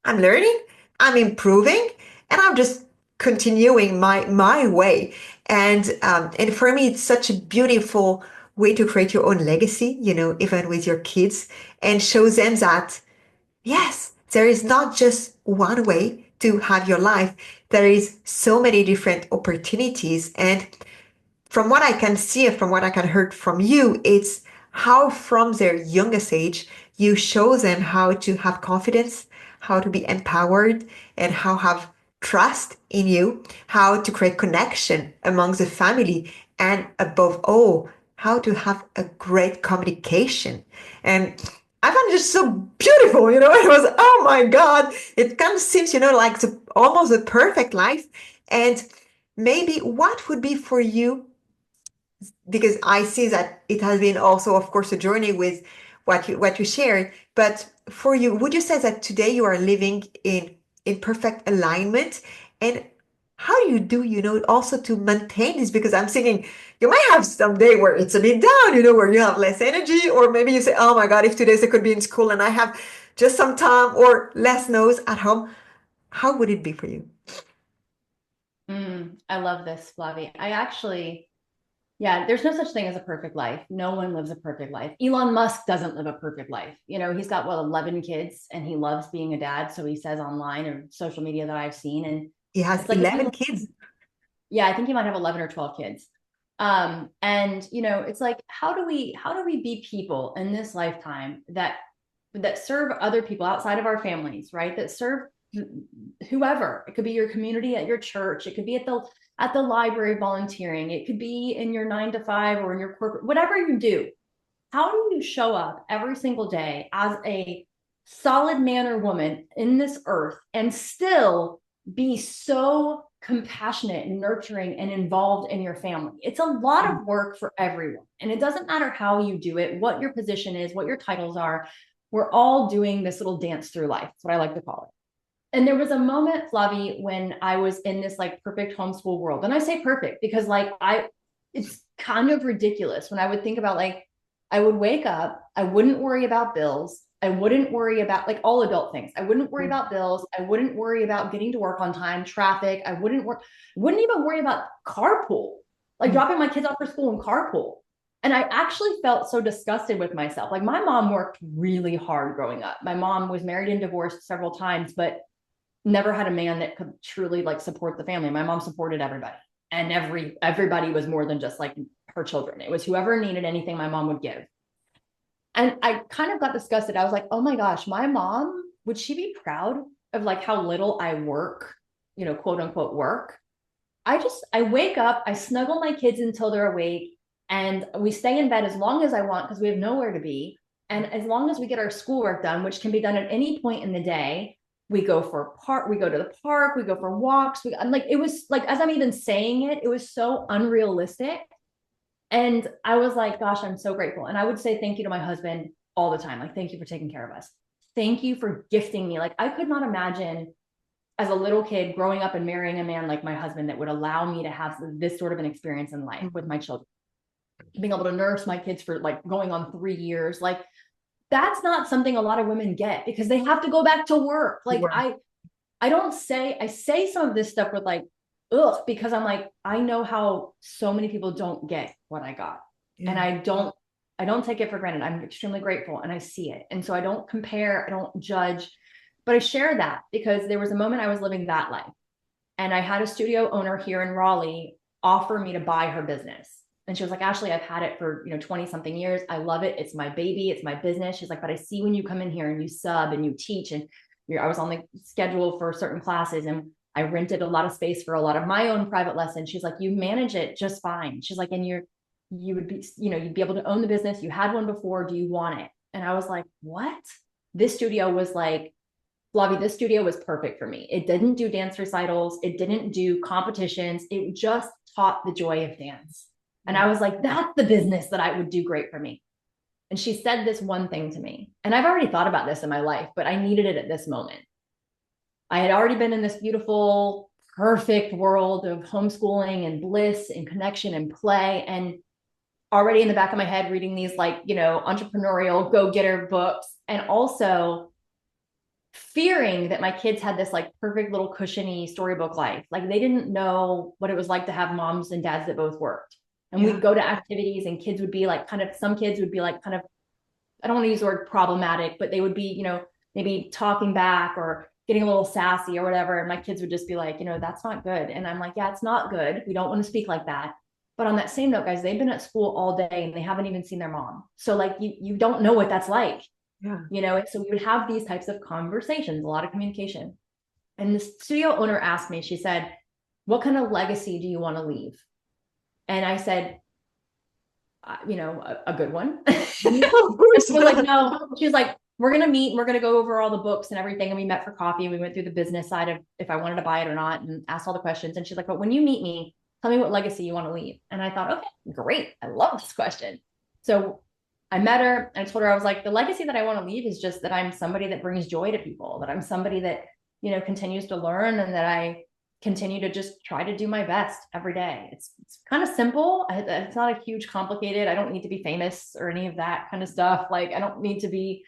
A: I'm learning, I'm improving, and I'm just continuing my way. And for me, it's such a beautiful way to create your own legacy, even with your kids, and show them that yes, there is not just one way to have your life. There is so many different opportunities. And from what I can see and from what I can hear from you, it's how from their youngest age you show them how to have confidence, how to be empowered, and how have trust in you, how to create connection among the family, and above all, how to have a great communication. And I found it just so beautiful, It was, oh my God, it kind of seems, like almost the perfect life. And maybe what would be for you, because I see that it has been also, of course, a journey with what you shared. But for you, would you say that today you are living in perfect alignment? And how do you do, also to maintain this? Because I'm thinking you might have some day where it's a bit down, where you have less energy, or maybe you say, oh my God, if today's I could be in school and I have just some time or less nose at home. How would it be for you?
B: I love this, Flavie. Yeah, there's no such thing as a perfect life. No one lives a perfect life. Elon Musk doesn't live a perfect life. He's got 11 kids and he loves being a dad. So he says online or social media that I've seen. And
A: He has
B: it's like, if
A: 11
B: you,
A: kids.
B: yeah, I think he might have 11 or 12 kids. And it's like, how do we be people in this lifetime that serve other people outside of our families, right? That serve whoever. It could be your community at your church. It could be at the library volunteering. It could be in your 9 to 5 or in your corporate, whatever you do. How do you show up every single day as a solid man or woman in this earth and still be so compassionate and nurturing and involved in your family? It's a lot of work for everyone. And it doesn't matter how you do it, what your position is, what your titles are. We're all doing this little dance through life. That's what I like to call it. And there was a moment, Flavie, when I was in this perfect homeschool world. And I say perfect because it's kind of ridiculous when I would think about I would wake up, I wouldn't worry about bills. I wouldn't worry about all adult things. I wouldn't worry about bills. I wouldn't worry about getting to work on time, traffic. Wouldn't even worry about carpool, dropping my kids off for school and carpool. And I actually felt so disgusted with myself. My mom worked really hard growing up. My mom was married and divorced several times, but never had a man that could truly support the family. My mom supported everybody, and everybody was more than just her children. It was whoever needed anything my mom would give. And I kind of got disgusted. I was like, oh my gosh, my mom, would she be proud of how little I work, quote unquote work? I wake up, I snuggle my kids until they're awake, and we stay in bed as long as I want because we have nowhere to be. And as long as we get our schoolwork done, which can be done at any point in the day, we go to the park, we go for walks. It was as I'm even saying it, it was so unrealistic. And I was like, gosh, I'm so grateful. And I would say thank you to my husband all the time. Thank you for taking care of us. Thank you for gifting me. I could not imagine as a little kid growing up and marrying a man like my husband that would allow me to have this sort of an experience in life with my children, being able to nurse my kids for going on 3 years. That's not something a lot of women get because they have to go back to work. I say some of this stuff with like, ugh, because I'm like, I know how so many people don't get what I got. And
A: Yeah.
B: I don't take it for granted. I'm extremely grateful and I see it. And so I don't compare, I don't judge, but I share that because there was a moment I was living that life. And I had a studio owner here in Raleigh offer me to buy her business. And she was like, Ashley, I've had it for, 20 something years. I love it. It's my baby. It's my business. She's like, but I see when you come in here and you sub and you teach and I was on the schedule for certain classes and I rented a lot of space for a lot of my own private lessons. She's like, you manage it just fine. She's like, and you would be, you'd be able to own the business. You had one before. Do you want it? And I was like, what? This studio was like, Flavie, this studio was perfect for me. It didn't do dance recitals. It didn't do competitions. It just taught the joy of dance. And I was like, that's the business that I would do great for me. And she said this one thing to me. And I've already thought about this in my life, but I needed it at this moment. I had already been in this beautiful, perfect world of homeschooling and bliss and connection and play. And already in the back of my head, reading these like, entrepreneurial go-getter books. And also fearing that my kids had this like perfect little cushiony storybook life. Like they didn't know what it was like to have moms and dads that both worked. And we'd go to activities and kids would be like some kids would be like I don't want to use the word problematic, but they would be, maybe talking back or getting a little sassy or whatever. And my kids would just be like, that's not good. And I'm like, yeah, it's not good. We don't want to speak like that. But on that same note, guys, they've been at school all day and they haven't even seen their mom. So like you don't know what that's like. And so we would have these types of conversations, a lot of communication. And the studio owner asked me, she said, what kind of legacy do you want to leave? And I said, a good one. She was like, no. She was like, we're going to meet and we're going to go over all the books and everything. And we met for coffee and we went through the business side of if I wanted to buy it or not and asked all the questions. And she's like, but when you meet me, tell me what legacy you want to leave. And I thought, okay, great. I love this question. So I met her and I told her, I was like, the legacy that I want to leave is just that I'm somebody that brings joy to people, that I'm somebody that, continues to learn and that I continue to just try to do my best every day. It's kind of simple. It's not a huge complicated. I don't need to be famous or any of that kind of stuff. Like I don't need to be.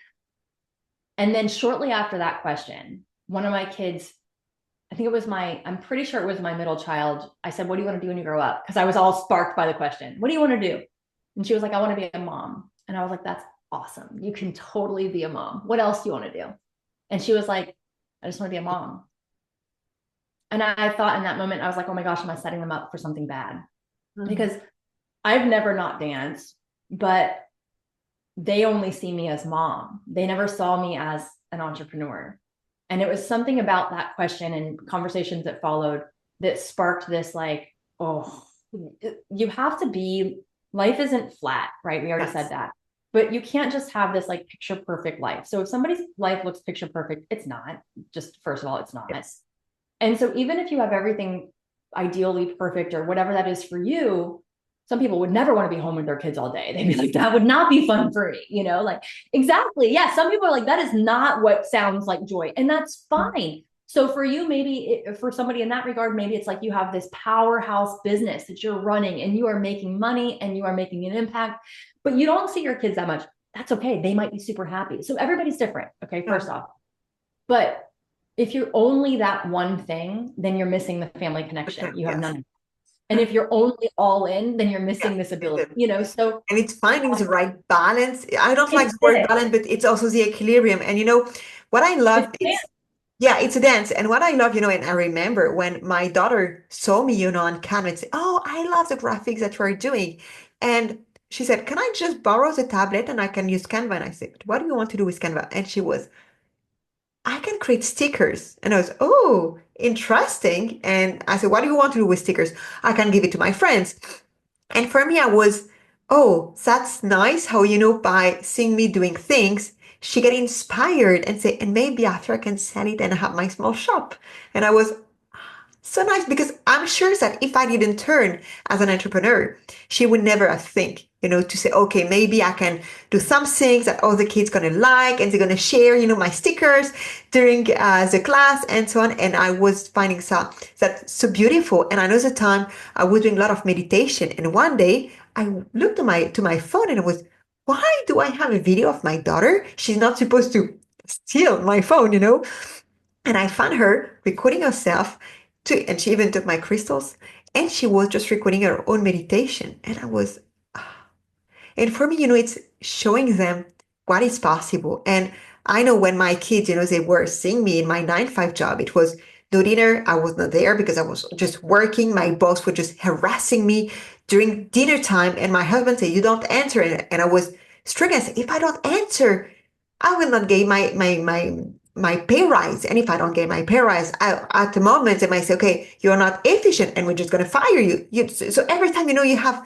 B: And then shortly after that question, one of my kids, I'm pretty sure it was my middle child. I said, what do you want to do when you grow up? Because I was all sparked by the question. What do you want to do? And she was like, I want to be a mom. And I was like, that's awesome. You can totally be a mom. What else do you want to do? And she was like, I just want to be a mom. And I thought in that moment, I was like, oh my gosh, am I setting them up for something bad? Because I've never not danced, but they only see me as mom. They never saw me as an entrepreneur. And it was something about that question and conversations that followed that sparked this like, oh, you have to be, life isn't flat, right? We already said that. But you can't just have this like picture perfect life. So if somebody's life looks picture perfect, it's not. Just first of all, it's not. And so even if you have everything ideally perfect or whatever that is for you, some people would never want to be home with their kids all day. They'd be like, that would not be fun for me, like exactly. Yeah. Some people are like, that is not what sounds like joy. And that's fine. So for you, maybe for somebody in that regard, maybe it's like you have this powerhouse business that you're running and you are making money and you are making an impact, but you don't see your kids that much. That's okay. They might be super happy. So everybody's different. Okay. First off, but if you're only that one thing, then you're missing the family connection. You have none. And if you're only all in, then you're missing this ability, so.
A: And it's finding the right balance. I don't like the word balance, but it's also the equilibrium. And what I love is, it's a dance. And what I love, and I remember when my daughter saw me, on Canva and said, oh, I love the graphics that we're doing. And she said, can I just borrow the tablet and I can use Canva? And I said, what do you want to do with Canva? And she was, I can create stickers. And I was, oh, interesting. And I said, what do you want to do with stickers? I can give it to my friends. And for me, I was, oh, that's nice how, by seeing me doing things, she get inspired and say, and maybe after I can sell it and have my small shop. And I was, so nice because I'm sure that if I didn't turn as an entrepreneur, she would never have think, to say, okay, maybe I can do some things that all the kids gonna like and they're gonna share, my stickers during the class and so on. And I was finding that so beautiful. And I know the time I was doing a lot of meditation. And one day I looked to my phone and it was, why do I have a video of my daughter? She's not supposed to steal my phone, And I found her recording herself too, and she even took my crystals, and she was just recording her own meditation. And I was, and for me, it's showing them what is possible. And I know when my kids, they were seeing me in my 9 to 5 job, it was no dinner. I was not there because I was just working. My boss was just harassing me during dinner time. And my husband said, "You don't answer." And I was struggling. I said, "If I don't answer, I will not get my pay rise. And if I don't get my pay rise, at the moment, they might say, okay, you're not efficient and we're just going to fire you. So every time, you have,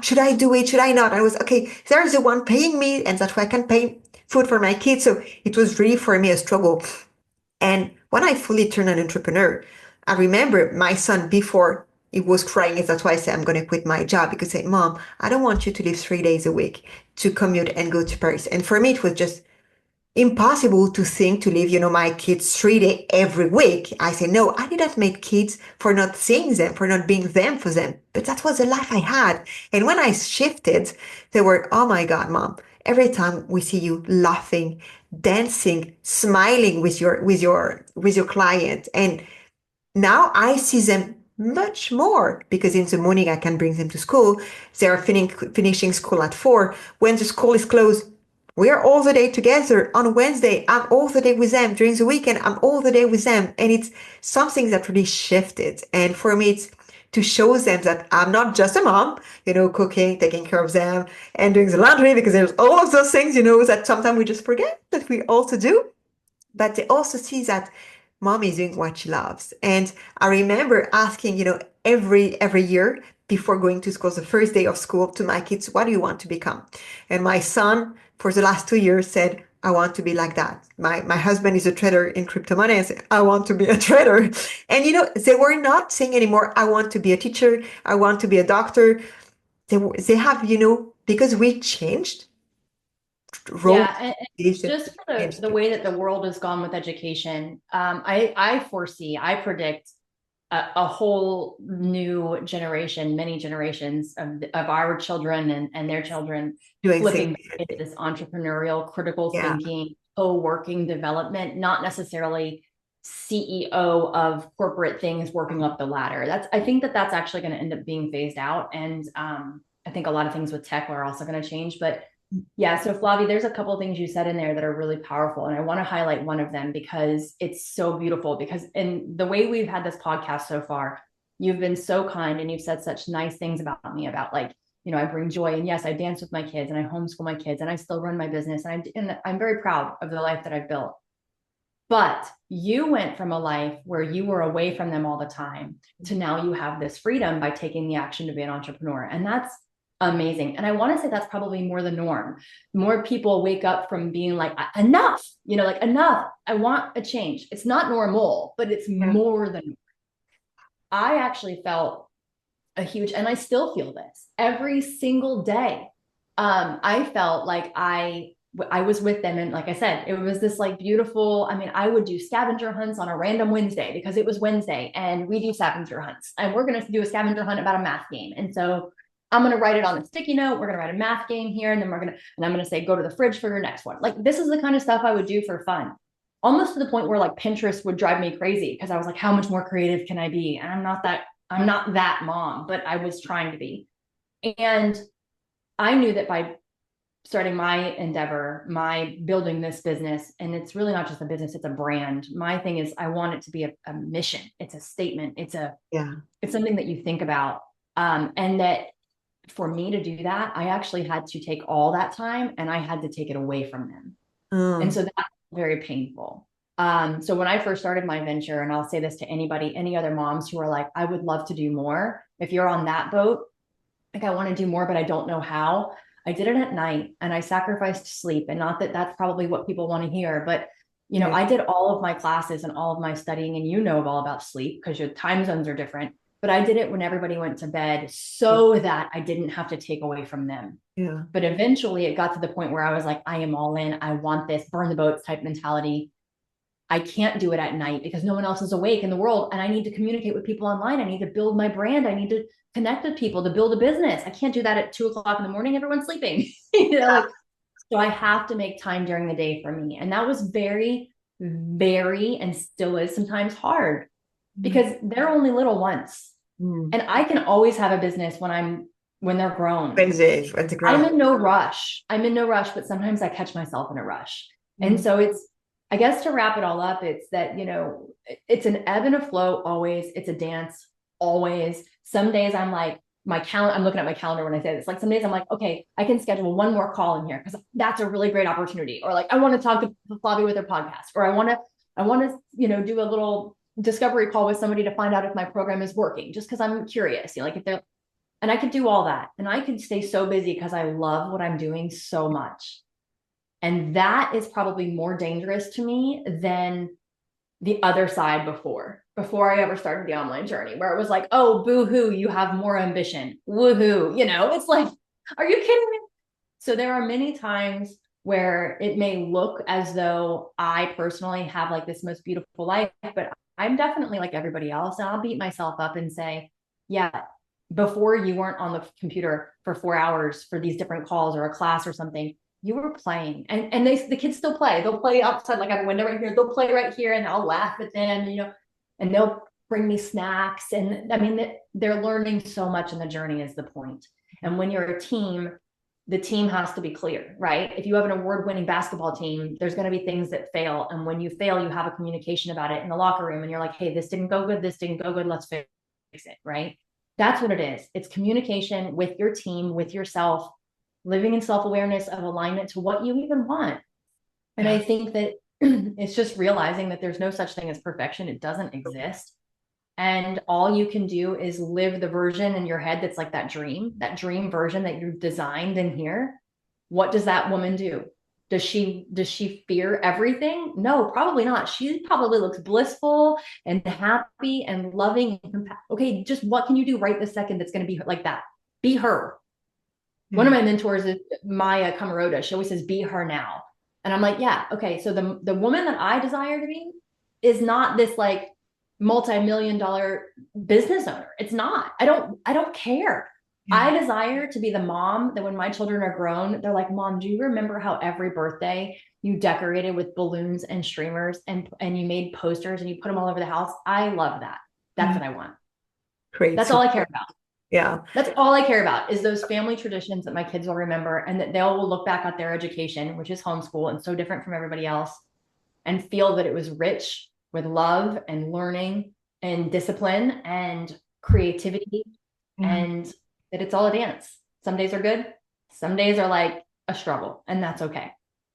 A: should I do it? Should I not? I was, okay, there's the one paying me and that's why I can pay food for my kids. So it was really for me a struggle. And when I fully turned an entrepreneur, I remember my son before he was crying. And that's why I said, I'm going to quit my job because I said, Mom, I don't want you to live 3 days a week to commute and go to Paris. And for me, it was just impossible to think to leave, my kids 3 days every week. I say, no, I didn't make kids for not seeing them, for not being them for them. But that was the life I had. And when I shifted, they were, oh my God, Mom, every time we see you laughing, dancing, smiling with your client. And now I see them much more because in the morning I can bring them to school. They are finishing school at 4. When the school is closed, we are all the day together. On Wednesday, I'm all the day with them. During the weekend, I'm all the day with them. And it's something that really shifted. And for me, it's to show them that I'm not just a mom, cooking, taking care of them, and doing the laundry because there's all of those things, that sometimes we just forget that we also do, but they also see that mom is doing what she loves. And I remember asking, every year before going to school, the first day of school, to my kids, what do you want to become? And my son, for the last 2 years, said, I want to be like that. My husband is a trader in crypto money. I said, I want to be a trader. And they were not saying anymore, I want to be a teacher, I want to be a doctor. They have, because we changed role,
B: Yeah, and
A: education
B: just for the
A: changed.
B: way that the world has gone with education, I predict a whole new generation, many generations of our children and their children
A: Doing things
B: flipping back into
A: differently.
B: this entrepreneurial, critical
A: Yeah.
B: thinking, co-working development, not necessarily CEO of corporate things working up the ladder. I think that's actually going to end up being phased out. And I think a lot of things with tech are also going to change. But yeah, so Flavie, there's a couple of things you said in there that are really powerful. And I want to highlight one of them because it's so beautiful. Because in the way we've had this podcast so far, you've been so kind and you've said such nice things about me about like, I bring joy. And yes, I dance with my kids and I homeschool my kids and I still run my business. And I'm very proud of the life that I've built. But you went from a life where you were away from them all the time to now you have this freedom by taking the action to be an entrepreneur. And that's amazing. And I want to say that's probably more the norm. More people wake up from being like, enough, like enough. I want a change. It's not normal, but it's
A: Yeah.
B: more than I actually felt a huge, and I still feel this every single day. I felt like I was with them. And like I said, it was this like beautiful, I mean, I would do scavenger hunts on a random Wednesday because it was Wednesday and we do scavenger hunts and we're going to do a scavenger hunt about a math game. And so I'm going to write it on a sticky note. We're going to write a math game here. And then I'm going to say, go to the fridge for your next one. Like this is the kind of stuff I would do for fun. Almost to the point where like Pinterest would drive me crazy because I was like, how much more creative can I be? And I'm not that mom, but I was trying to be. And I knew that by starting my endeavor, my building this business, and it's really not just a business, it's a brand. My thing is I want it to be a mission. It's a statement.
A: Yeah.
B: It's something that you think about. And that for me to do that, I actually had to take all that time and I had to take it away from them. And
A: Mm.
B: so that's very painful. So when I first started my venture, and I'll say this to anybody, any other moms who are like, I would love to do more. If you're on that boat, like I want to do more, but I don't know how. I did it at night and I sacrificed sleep. And not that that's probably what people want to hear, but
A: Yeah.
B: I did all of my classes and all of my studying, and all about sleep because your time zones are different. But I did it when everybody went to bed so that I didn't have to take away from them.
A: Yeah.
B: But eventually it got to the point where I was like, I am all in. I want this burn the boats type mentality. I can't do it at night because no one else is awake in the world. And I need to communicate with people online. I need to build my brand. I need to connect with people to build a business. I can't do that at 2 o'clock in the morning. Everyone's sleeping, like, so I have to make time during the day for me. And that was very very, and still is sometimes hard
A: Mm.
B: because they're only little once.
A: Mm.
B: And I can always have a business when they're grown.
A: When the
B: I'm
A: ground.
B: in no rush. I'm in no rush, but sometimes I catch myself in a rush. And
A: Mm.
B: so I guess to wrap it all up, it's that, it's an ebb and a flow always. It's a dance always. Some days I'm like, I'm looking at my calendar when I say this. Like some days I'm like, okay, I can schedule one more call in here because that's a really great opportunity. Or like, I want to talk to Flavia with her podcast, or I want to, do a little discovery call with somebody to find out if my program is working just because I'm curious, like if they're, and I could do all that and I could stay so busy because I love what I'm doing so much. And that is probably more dangerous to me than the other side before I ever started the online journey, where it was like, oh, boo-hoo, you have more ambition. Woohoo. It's like, are you kidding me? So there are many times where it may look as though I personally have like this most beautiful life, but I'm definitely like everybody else. And I'll beat myself up and say, yeah, before you weren't on the computer for 4 hours for these different calls or a class or something, you were playing. And the kids still play. They'll play outside, like I have a window right here. They'll play right here and I'll laugh at them, and they'll bring me snacks. And I mean, they're learning so much, and the journey is the point. And when you're a team, the team has to be clear, right? If you have an award-winning basketball team, there's going to be things that fail. And when you fail, you have a communication about it in the locker room. And you're like, hey, this didn't go good. This didn't go good. Let's fix it, right? That's what it is. It's communication with your team, with yourself, living in self-awareness of alignment to what you even want. And I think that it's just realizing that there's no such thing as perfection. It doesn't exist. And all you can do is live the version in your head that's like that dream version that you've designed in here. What does that woman do? Does she fear everything? No, probably not. She probably looks blissful and happy and loving. Okay, just what can you do right this second that's going to be like that? Be her. One of my mentors is Maya Kamaroda. She always says, be her now. And I'm like, yeah, okay. So the woman that I desire to be is not this like multi-million-dollar business owner. It's not. I don't care. I desire to be the mom that when my children are grown, they're like, Mom, do you remember how every birthday you decorated with balloons and streamers and you made posters and you put them all over the house? I love that. That's what I want.
A: Great.
B: That's all I care about.
A: Yeah.
B: That's all I care about is those family traditions that my kids will remember, and that they'll look back at their education, which is homeschool and so different from everybody else, and feel that it was rich with love and learning and discipline and creativity, and that it's all a dance. Some days are good. Some days are like a struggle, and that's okay.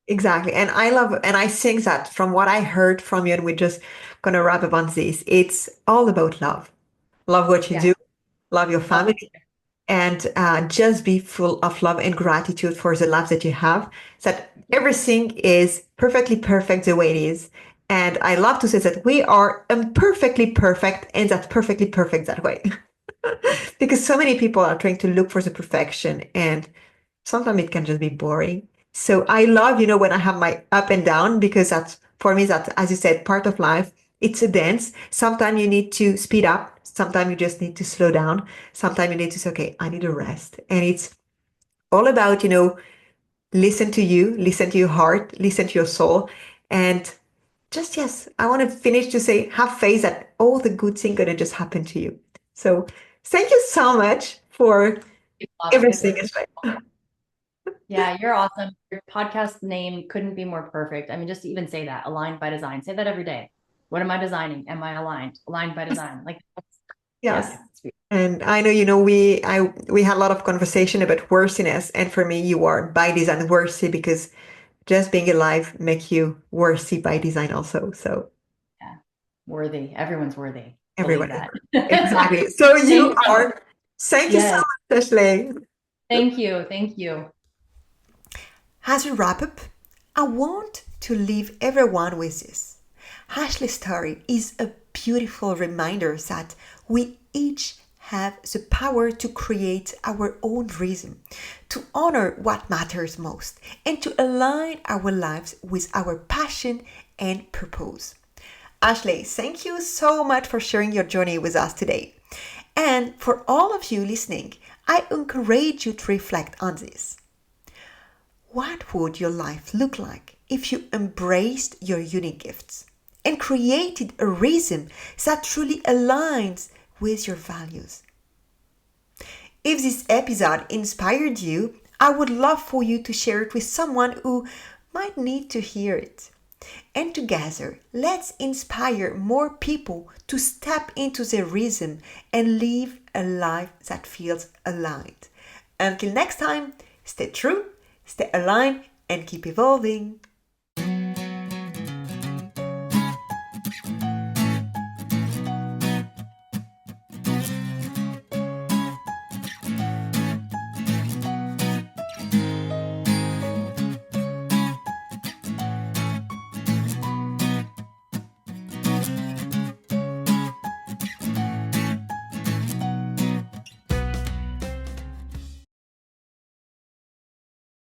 A: Exactly. And I love, and I think that from what I heard from you, and we're just going to wrap up on this, it's all about love. Love what you
B: Yeah.
A: do, love your
B: Love
A: family, and just be full of love and gratitude for the life that you have, that everything is perfectly perfect the way it is. And I love to say that we are imperfectly perfect, and that's perfectly perfect that way. Because so many people are trying to look for the perfection, and sometimes it can just be boring. So I love, when I have my up and down, because that's, for me, that, as you said, part of life. It's a dance. Sometimes you need to speed up. Sometimes you just need to slow down. Sometimes you need to say, okay, I need a rest. And it's all about, listen to you, listen to your heart, listen to your soul. And just, yes, I want to finish to say, have faith that all the good things going to just happen to you. So thank you so much for everything.
B: Yeah, you're awesome. Your podcast name couldn't be more perfect. I mean, just to even say that, aligned by design. Say that every day. What am I designing? Am I aligned? Aligned by design. Like,
A: Yes.
B: yeah.
A: And I know, we had a lot of conversation about worthiness. And for me, you are by design worthy, because just being alive make you worthy by design also. So
B: Yeah. Worthy. Everyone's worthy. Believe
A: everyone,
B: that.
A: exactly. So you are. Thank you so
B: Yes.
A: much, Ashley.
B: Thank you. Thank you.
A: As we wrap up, I want to leave everyone with this. Ashley's story is a beautiful reminder that we each have the power to create our own rhythm, to honor what matters most, and to align our lives with our passion and purpose. Ashley, thank you so much for sharing your journey with us today. And for all of you listening, I encourage you to reflect on this. What would your life look like if you embraced your unique gifts and created a rhythm that truly aligns with your values. If this episode inspired you, I would love for you to share it with someone who might need to hear it. And together, let's inspire more people to step into their rhythm and live a life that feels aligned. Until next time, stay true, stay aligned, and keep evolving.